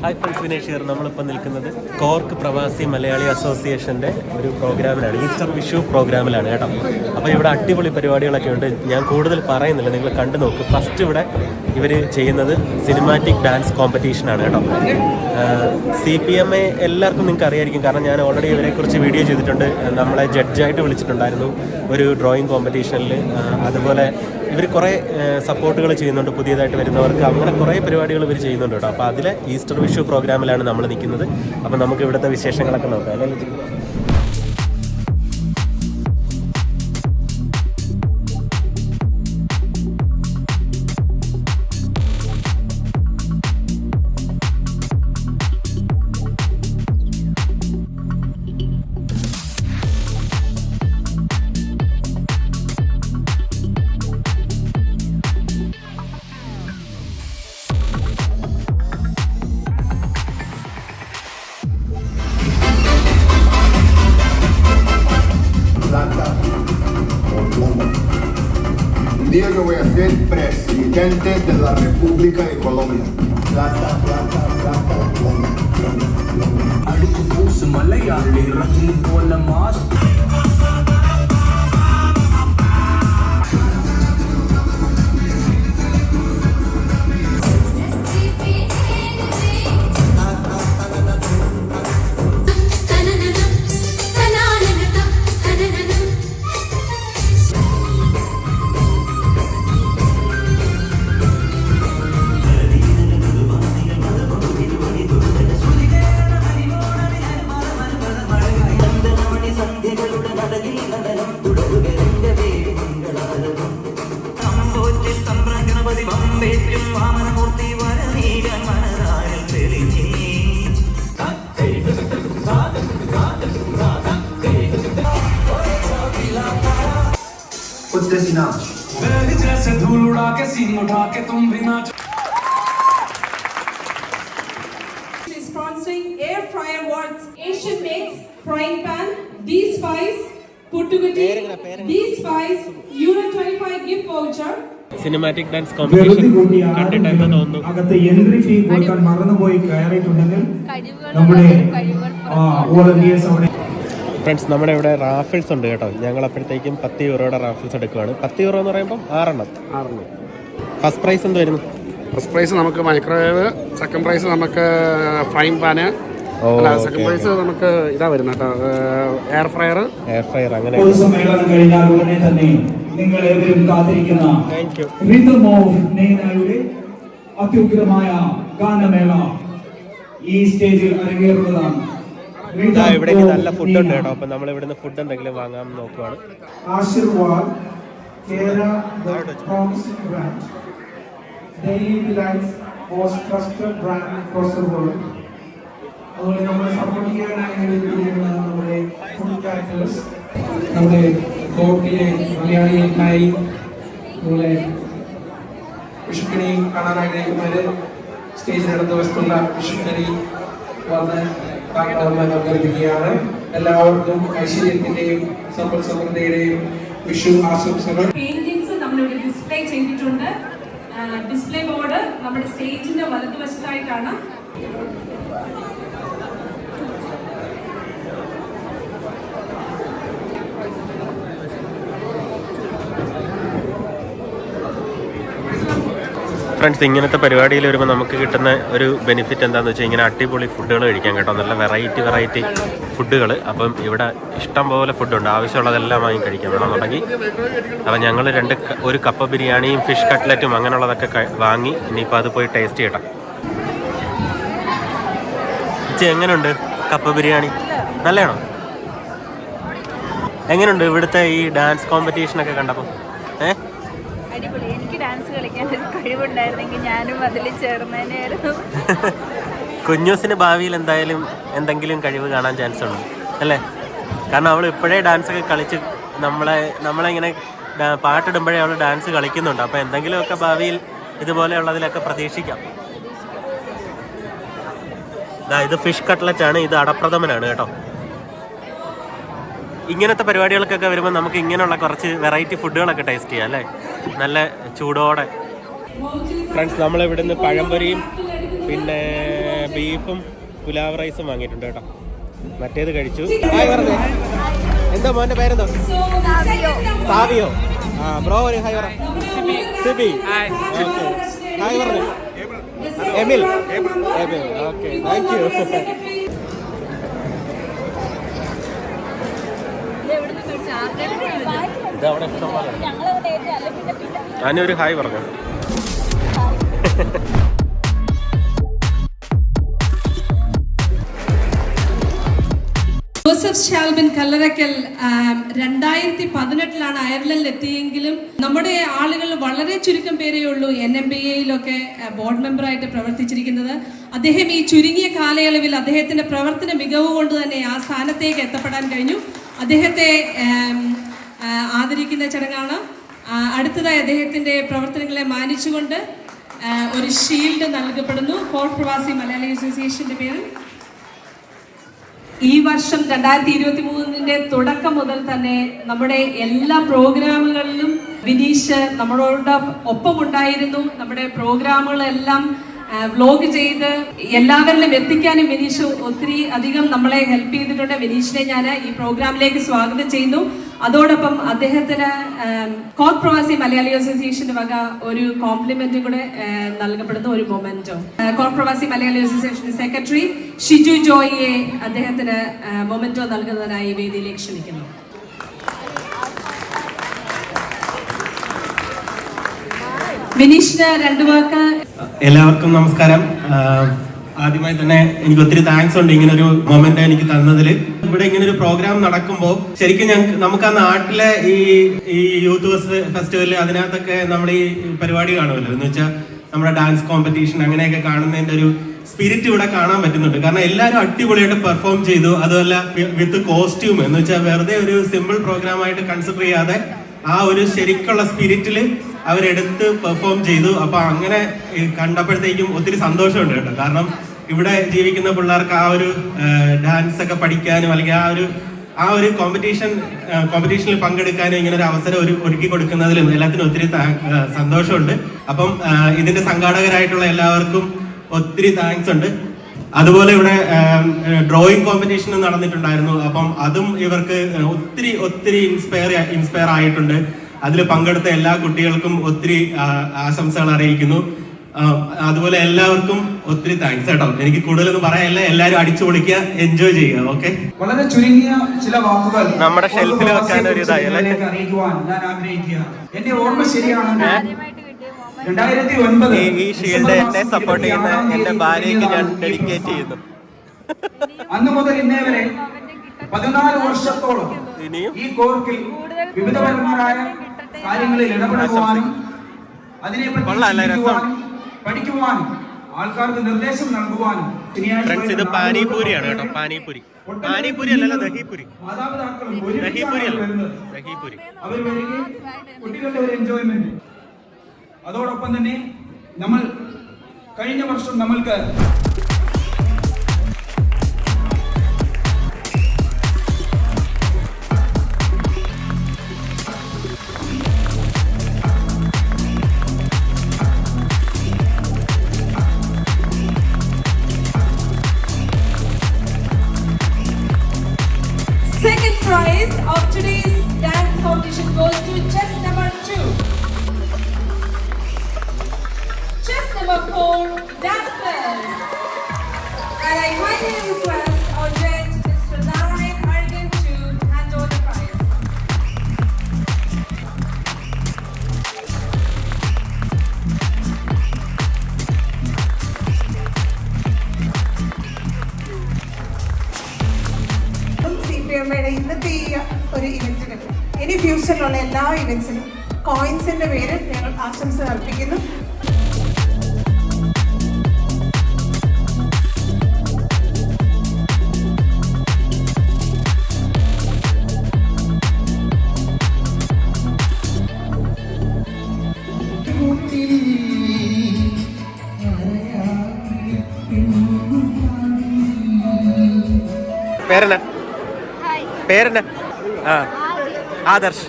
Hi friends, Vinesh here. നമ്മളിപ്പോൾ നിൽക്കുന്നത് cork പ്രവാസി മലയാളി അസോസിയേഷൻ്റെ ഒരു പ്രോഗ്രാമിലാണ്, ഈസ്റ്റർ വിഷു പ്രോഗ്രാമിലാണ് കേട്ടോ. അപ്പോൾ ഇവിടെ അടിപൊളി പരിപാടികളൊക്കെ ഉണ്ട്. ഞാൻ കൂടുതൽ പറയുന്നില്ല, നിങ്ങൾ കണ്ടു നോക്ക്. ഫസ്റ്റ് ഇവിടെ ഇവർ ചെയ്യുന്നത് സിനിമാറ്റിക് ഡാൻസ് കോമ്പറ്റീഷനാണ് കേട്ടോ. CPMA എല്ലാവർക്കും നിങ്ങൾക്ക് അറിയായിരിക്കും, കാരണം ഞാൻ ഓൾറെഡി ഇവരെക്കുറിച്ച് വീഡിയോ ചെയ്തിട്ടുണ്ട്. നമ്മളെ ജഡ്ജായിട്ട് വിളിച്ചിട്ടുണ്ടായിരുന്നു ഒരു ഡ്രോയിങ് കോമ്പറ്റീഷനിൽ. അതുപോലെ ഇവർ കുറേ സപ്പോർട്ടുകൾ ചെയ്യുന്നുണ്ട് പുതിയതായിട്ട് വരുന്നവർക്ക്. അങ്ങനെ കുറേ പരിപാടികൾ ഇവർ ചെയ്യുന്നുണ്ട് കേട്ടോ. അപ്പോൾ അതിലെ ഈസ്റ്റർ വിഷു പ്രോഗ്രാമിലാണ് നമ്മൾ നിൽക്കുന്നത്. അപ്പോൾ നമുക്ക് ഇവിടുത്തെ വിശേഷങ്ങളൊക്കെ നോക്കാം അല്ലേ. día que voy a ser presidente de la República de Colombia. Plata, plata, plata, plata, plata. Aduh, pusu Malayali, rajin bola mas. कुछ जैसी नाच जैसे धूल उड़ा के सीन उठा के तुम भी नाच. Sponsoring air fryer awards, Asian makes frying pan, D-Spice, Puttugutti, D-Spice, €25 gift voucher. Cinematic dance competition കണ്ടിട്ടെന്ന് തോന്നുന്നു. അകത്ത് എൻട്രി ഫീ കൊടുക്കാൻ മറന്നുപോയി കയറിയിട്ടുണ്ടെങ്കിൽ നമ്മുടെ വോളണ്ടിയേഴ്സ് അവിടെ. ഫ്രണ്ട്സ്, നമ്മുടെ ഇവിടെ റാഫിൾസ് ഉണ്ട് കേട്ടോ. ഞങ്ങൾ അപ്പോഴത്തേക്കും €10 റാഫിൾസ് എടുക്കുകയാണ്. €10 എന്ന് പറയുമ്പോൾ 6 എണ്ണം. ഫസ്റ്റ് പ്രൈസ് എന്ത് വരുന്നു? ഫസ്റ്റ് പ്രൈസ് നമുക്ക് മൈക്രോവേവ്, സെക്കൻഡ് പ്രൈസ് നമുക്ക് ഫ്രൈങ് പാന്, സെക്കൻഡ് പ്രൈസ് നമുക്ക് ഇതാ വരുന്നത് കേട്ടോ, എയർ ഫ്രയർ. അങ്ങനെ പൊതുസമ്മേളനം കഴിഞ്ഞാൽ ഉടനെ തന്നെ നിങ്ങൾ ഏവരും കാത്തിരിക്കുന്ന റിതം ഓഫ് നെയ്നായുടെ അത്യുഗ്രമായ ഗാനമേള ഈ സ്റ്റേജിൽ അരങ്ങേറുന്നതാണ്. ഇവിടേക്ക് നല്ല ഫുഡ് ഉണ്ട് കേട്ടോ. അപ്പൊ നമ്മൾ ഇവിടുന്ന് ഫുഡ് എന്തെങ്കിലും വാങ്ങാൻ നോക്കുവാണ്. ആശീർവാദ് കേര brand daily delights most trusted brand across the world. അതുപോലെ നമ്മളെ സപ്പോർട്ട് ചെയ്യാനായി നമ്മുടെ ഫുഡ് ക്യാരക്ടേഴ്സ്, നമ്മുടെ കോർട്ടിലെ മലയാളികൾക്കായി അതുപോലെ വിഷുക്കണി കാണാൻ ആഗ്രഹിക്കുന്നവര് സ്റ്റേജിനടുത്ത വസ്തുള്ള വിഷുക്കണി വന്ന് അഭ്യർത്ഥിക്കുകയാണ്. എല്ലാവർക്കും ഐശ്വര്യത്തിന്റെയും സമ്പൽ സമൃദ്ധിയുടെയും വിഷു ആശംസകൾ. പെയിന്റിങ്സ് നമ്മളിവിടെ ഡിസ്പ്ലേ ചെയ്തിട്ടുണ്ട്. ഡിസ്പ്ലേ ബോർഡ് നമ്മുടെ സ്റ്റേജിന്റെ വലതുവശത്തായിട്ടാണ്. ഫ്രണ്ട്സ്, ഇങ്ങനത്തെ പരിപാടിയിൽ വരുമ്പോൾ നമുക്ക് കിട്ടുന്ന ഒരു ബെനിഫിറ്റ് എന്താണെന്ന് വെച്ചാൽ ഇങ്ങനെ അടിപൊളി ഫുഡുകൾ കഴിക്കാൻ കേട്ടോ. നല്ല വെറൈറ്റി ഫുഡുകൾ. അപ്പം ഇവിടെ ഇഷ്ടം പോലെ ഫുഡുണ്ട്, ആവശ്യമുള്ളതെല്ലാം വാങ്ങി കഴിക്കാൻ വേണമെന്നുണ്ടെങ്കിൽ. അപ്പം ഞങ്ങൾ ഒരു കപ്പ ബിരിയാണിയും ഫിഷ് കട്ട്ലറ്റും അങ്ങനെയുള്ളതൊക്കെ വാങ്ങി ഇനിയിപ്പോൾ അത് പോയി ടേസ്റ്റ് ചെയ്യട്ടെ. എങ്ങനെയുണ്ട് കപ്പ ബിരിയാണി? നല്ലതാണോ? എങ്ങനെയുണ്ട് ഇവിടുത്തെ ഈ ഡാൻസ് കോമ്പറ്റീഷനൊക്കെ കണ്ടപ്പോൾ? അടിപൊളി. എനിക്ക് ഡാൻസ് കളിക്കാൻ ഒരു കഴിവുണ്ടായിരുന്നെങ്കിൽ ഞാനും അതിൽ ചേർന്നേനായിരുന്നു. കുഞ്ഞൂസിന് ഭാവിയിൽ എന്തായാലും എന്തെങ്കിലും കഴിവ് കാണാൻ ചാൻസ് ഉണ്ട് അല്ലേ? കാരണം അവൾ ഇപ്പോഴേ ഡാൻസൊക്കെ കളിച്ച് നമ്മളെ ഇങ്ങനെ പാട്ടിടുമ്പോഴേ അവൾ ഡാൻസ് കളിക്കുന്നുണ്ട്. അപ്പോൾ എന്തെങ്കിലുമൊക്കെ ഭാവിയിൽ ഇതുപോലെയുള്ളതിലൊക്കെ പ്രതീക്ഷിക്കാം. ഇത് ഫിഷ് കട്ട്ലറ്റാണ്, ഇത് അടപ്രഥമനാണ് കേട്ടോ. ഇങ്ങനത്തെ പരിപാടികൾക്കൊക്കെ വരുമ്പോൾ നമുക്ക് ഇങ്ങനെയുള്ള കുറച്ച് വെറൈറ്റി ഫുഡുകളൊക്കെ ടേസ്റ്റ് ചെയ്യാം അല്ലേ, നല്ല ചൂടോടെ. ഫ്രണ്ട്സ്, നമ്മളിവിടുന്ന് പഴംപൊരിയും പിന്നെ ബീഫും പുലാവ് റൈസും വാങ്ങിയിട്ടുണ്ട് കേട്ടോ. മറ്റേത് കഴിച്ചു. ഹായ് പറഞ്ഞേ. എന്താ മോൻ്റെ പേരെന്തോ? സാവിയോ. ബ്രോ ഒരു ഹായ് പറ. സിബി. ഓക്കെ. ഹായ് പറഞ്ഞു. എമിൽ. Okay, thank you. ഇതവിടെ ഇഷ്ടംപോലെ. ഞാനൊരു ഹായ് പറഞ്ഞു. ജോസഫ് ഷാൽബിൻ കല്ലറയ്ക്കൽ 2018 അയർലൻഡിൽ എത്തിയെങ്കിലും നമ്മുടെ ആളുകൾ വളരെ ചുരുക്കം പേരേ ഉള്ളൂ NMBAയിലൊക്കെ ബോർഡ് മെമ്പറായിട്ട് പ്രവർത്തിച്ചിരിക്കുന്നത്. അദ്ദേഹം ഈ ചുരുങ്ങിയ കാലയളവിൽ അദ്ദേഹത്തിന്റെ പ്രവർത്തന മികവ് കൊണ്ട് തന്നെ ആ സ്ഥാനത്തേക്ക് എത്തപ്പെടാൻ കഴിഞ്ഞു. അദ്ദേഹത്തെ ആദരിക്കുന്ന ചടങ്ങാണ്. അടുത്തതായി അദ്ദേഹത്തിന്റെ പ്രവർത്തനങ്ങളെ മാനിച്ചുകൊണ്ട് ഒരു ഷീൽഡ് നൽകപ്പെടുന്നു കോർക്ക് പ്രവാസി മലയാളി അസോസിയേഷന്റെ പേരിൽ. ഈ വർഷം 2023 തുടക്കം മുതൽ തന്നെ നമ്മുടെ എല്ലാ പ്രോഗ്രാമുകളിലും വിനീഷ് നമ്മളോടൊപ്പം ഉണ്ടായിരുന്നു. നമ്മുടെ പ്രോഗ്രാമുകളെല്ലാം വ്ലോഗ് ചെയ്ത് എല്ലാവരിലും എത്തിക്കാനും വിനീഷ് ഒത്തിരി അധികം നമ്മളെ ഹെൽപ്പ് ചെയ്തിട്ടുണ്ട്. വിനീഷിനെ ഞാൻ ഈ പ്രോഗ്രാമിലേക്ക് സ്വാഗതം ചെയ്യുന്നു. അതോടൊപ്പം അദ്ദേഹത്തിന് കോർക്ക് പ്രവാസി മലയാളി അസോസിയേഷന്റെ വക ഒരു കോംപ്ലിമെന്റും കൂടെ നൽകപ്പെടുന്ന ഒരു മൊമെന്റോ. കോർക്ക് പ്രവാസി മലയാളി അസോസിയേഷൻ സെക്രട്ടറി ഷിജു ജോയിയെ അദ്ദേഹത്തിന് മൊമെന്റോ നൽകുന്നതിനായി വേദിയിലേക്ക് ക്ഷണിക്കുന്നു. വിനീഷിന് 2 വാക്ക്. എല്ലാവർക്കും നമസ്കാരം. ആദ്യമായി തന്നെ എനിക്ക് ഒത്തിരി താങ്ക്സ് ഉണ്ട് ഇങ്ങനൊരു മൊമെന്റ് എനിക്ക് തന്നതിൽ. ഇവിടെ ഇങ്ങനൊരു പ്രോഗ്രാം നടക്കുമ്പോൾ ശരിക്കും നമുക്ക് ആ നാട്ടിലെ ഈ യൂത്ത് ഫെസ്റ്റിവല് അതിനകത്തൊക്കെ നമ്മൾ ഈ പരിപാടി കാണുമല്ലോ. എന്ന് വെച്ചാൽ നമ്മുടെ ഡാൻസ് കോമ്പറ്റീഷൻ അങ്ങനെയൊക്കെ കാണുന്നതിന്റെ ഒരു സ്പിരിറ്റ് ഇവിടെ കാണാൻ പറ്റുന്നുണ്ട്. കാരണം എല്ലാവരും അടിപൊളിയായിട്ട് പെർഫോം ചെയ്തു. അതുമല്ല വിത്ത് കോസ്റ്റ്യൂം എന്ന് വെച്ചാൽ വെറുതെ ഒരു സിമ്പിൾ പ്രോഗ്രാം ആയിട്ട് കൺസിഡർ ചെയ്യാതെ ആ ഒരു ശരിക്കുള്ള സ്പിരിറ്റിൽ അവരെടുത്ത് പെർഫോം ചെയ്തു. അപ്പൊ അങ്ങനെ കണ്ടപ്പോഴത്തേക്കും ഒത്തിരി സന്തോഷമുണ്ട് കേട്ടോ. കാരണം ഇവിടെ ജീവിക്കുന്ന പിള്ളേർക്ക് ആ ഒരു ഡാൻസ് ഒക്കെ പഠിക്കാനും അല്ലെങ്കിൽ ആ ഒരു കോമ്പറ്റീഷനിൽ പങ്കെടുക്കാനും ഇങ്ങനെ ഒരു അവസരം ഒരുക്കി കൊടുക്കുന്നതിലും എല്ലാത്തിനും ഒത്തിരി സന്തോഷമുണ്ട്. അപ്പം ഇതിന്റെ സംഘാടകരായിട്ടുള്ള എല്ലാവർക്കും ഒത്തിരി താങ്ക്സ് ഉണ്ട്. അതുപോലെ ഇവിടെ ഡ്രോയിങ് കോമ്പറ്റീഷൻ നടന്നിട്ടുണ്ടായിരുന്നു. അപ്പം അതും ഇവർക്ക് ഒത്തിരി ഇൻസ്പയർ ആയിട്ടുണ്ട്. അതിൽ പങ്കെടുത്ത എല്ലാ കുട്ടികൾക്കും ഒത്തിരി ആശംസകൾ അറിയിക്കുന്നു. അതുപോലെ എല്ലാവർക്കും ഒത്തിരി താങ്ക്സ് കേട്ടോ. എനിക്ക് കൂടുതലൊന്നും പറയാനില്ല. എല്ലാവരും അടിച്ചു പൊളിക്കുക, എൻജോയ് ചെയ്യുക. ഓക്കെ. വളരെ ചുരുങ്ങിയ ചില വാക്കുകൾ നമ്മുടെ ഷെൽഫിൽ വെക്കാൻ ഒരു അറിയിക്കുവാൻ ഞാൻ ആഗ്രഹിക്കുകയാണ്. എന്റെ ഓർമ്മ ശരിയാണെങ്കിൽ 2009 ഈ ഷീൽഡ് എന്നെ സപ്പോർട്ട് ചെയ്യുന്ന എന്റെ ഭാര്യയ്ക്ക് ഞാൻ ഡെഡിക്കേറ്റ് ചെയ്യുന്നു. അന്ന് മുതൽ ഇന്നേ വരെ 14 വർഷത്തോളം ഈ കോർക്കിൽ വിവിധപരമായ കാര്യങ്ങളിൽ ഇടപെടുവാനും അതിനെപ്പറ്റി പഠിക്കുവാനും ആൾക്കാർക്ക് നിർദ്ദേശം നൽകുവാനും. ഇത് പാനിപൂരിയാണ് കേട്ടോ. പാനിപൂരി അല്ലല്ലോ, ദഹിപൂരി. ദഹിപൂരി അവർ വരികയും കുട്ടികളുടെ ഒരു എൻജോയ്മെന്റ്. അതോടൊപ്പം തന്നെ നമ്മൾ കഴിഞ്ഞ വർഷം നമ്മൾക്ക് Second prize of today's dance competition goes to chess number 2. Chess number 4, dance players. And I kindly request our judge, Mr. Narayan Argan, to hand over the prize. CPMയുടെ ഇന്നത്തെ ഈ ഒരു ഇവന്റിനും ഇനി ഫ്യൂച്ചറിലുള്ള എല്ലാ ഇവന്റ്സിനും കോയിൻസിന്റെ പേരിൽ ഞങ്ങൾ ആശംസ അർപ്പിക്കുന്നു. പേരെന്നാ? ആദർശ്.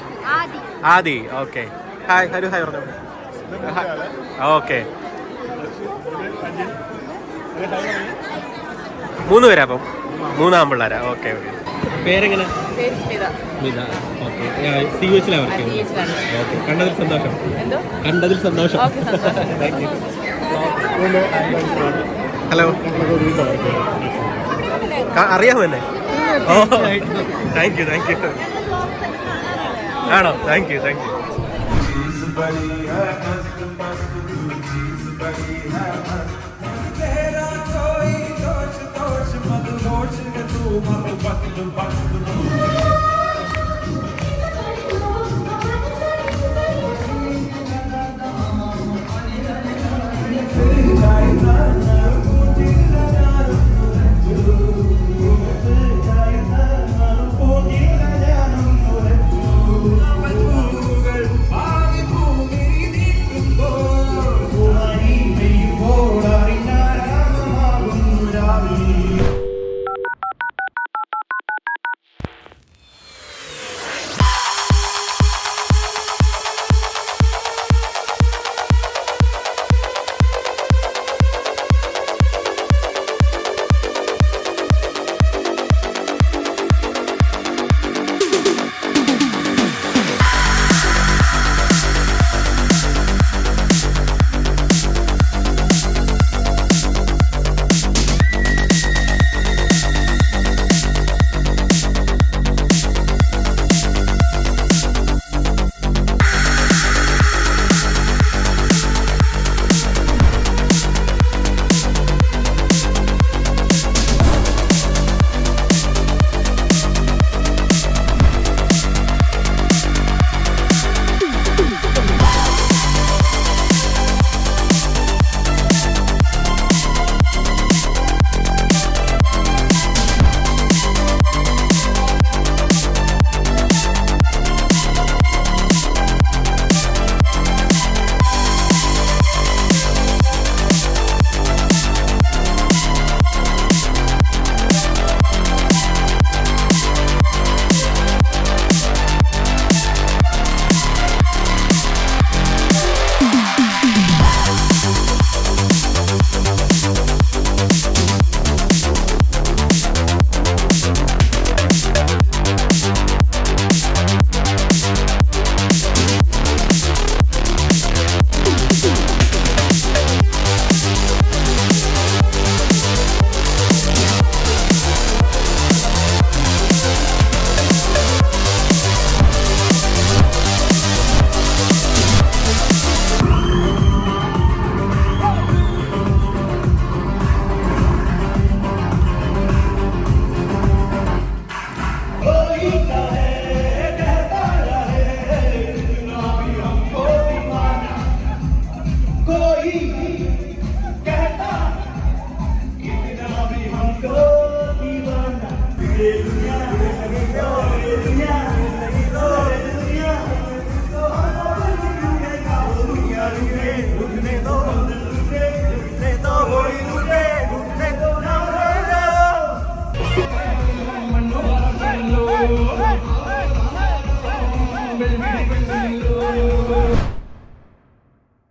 ആദി. ഓക്കെ. ഹായ്. ഹരു ഹായ് പറഞ്ഞു. ഓക്കെ. 3 പേരാ അപ്പം? 3 ആൺപിള്ളേരാ. Okay okay. പേരെങ്ങനെ? സ്മിത. ഓക്കെ. CUH-ലാണ് വർക്ക് ചെയ്യുന്നത്. ഓക്കെ. കണ്ടതിൽ സന്തോഷം. കണ്ടതിൽ സന്തോഷം. Thank you. ഹലോ, അറിയാമോ എന്നെ? ഓ, താങ്ക് യു. ആണോ? Thank you. तेरा कोई दोष मत होश तू मत